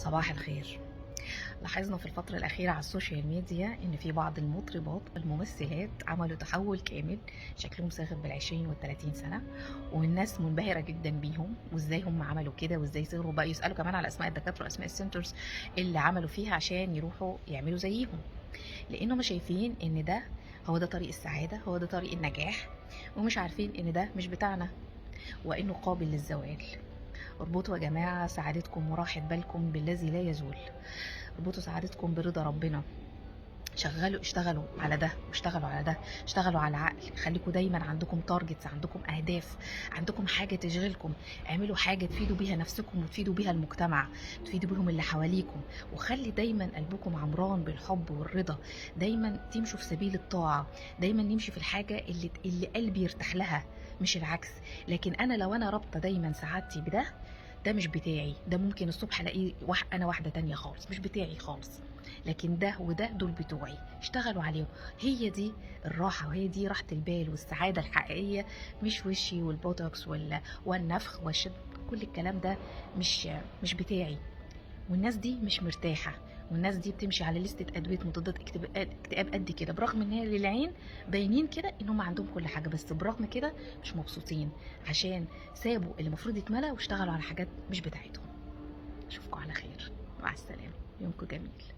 صباح الخير. لاحظنا في الفترة الأخيرة على السوشيال ميديا إن في بعض المطربات الممثلات عملوا تحول كامل، شكلهم صاغب بال20 وال30 سنة، والناس منبهرة جدا بيهم وإزاي هم عملوا كده وإزاي صغروا، بقى يسألوا كمان على أسماء الدكاترة وأسماء السنترز اللي عملوا فيها عشان يروحوا يعملوا زيهم، لأنهم شايفين إن ده هو ده طريق السعادة، هو ده طريق النجاح، ومش عارفين إن ده مش بتاعنا وإنه قابل للزوال. اربطوا يا جماعة سعادتكم وراحة بالكم بالذي لا يزول، اربطوا سعادتكم برضا ربنا. اشتغلوا على ده واشتغلوا على ده، اشتغلوا على العقل، خليكوا دايما عندكم تارجتس، عندكم اهداف، عندكم حاجة تشغلكم، اعملوا حاجة تفيدوا بيها نفسكم وتفيدوا بيها المجتمع، تفيدوا بيهم اللي حواليكم، وخلي دايما قلبكم عمران بالحب والرضا، دايما تمشوا في سبيل الطاعة، دايما نمشي في الحاجة اللي قلبي يرتاح لها، مش العكس. لكن انا لو انا رابطة دايما سعادتي ده مش بتاعي، ده ممكن الصبح الاقيه انا واحده تانية خالص مش بتاعي خالص، لكن ده وده دول بتوعي، اشتغلوا عليهم. هي دي الراحه وهي دي راحه البال والسعاده الحقيقيه، مش وشي والبوتوكس والنفخ والشد، كل الكلام ده مش بتاعي. والناس دي مش مرتاحه، والناس دي بتمشي على لستة أدوية مضادات اكتئاب قد كده، برغم ان هي للعين باينين كده ان هم عندهم كل حاجة، بس برغم كده مش مبسوطين عشان سابوا اللي المفروض يتملى واشتغلوا على حاجات مش بتاعتهم. اشوفكم على خير، مع السلامة، يومكم جميل.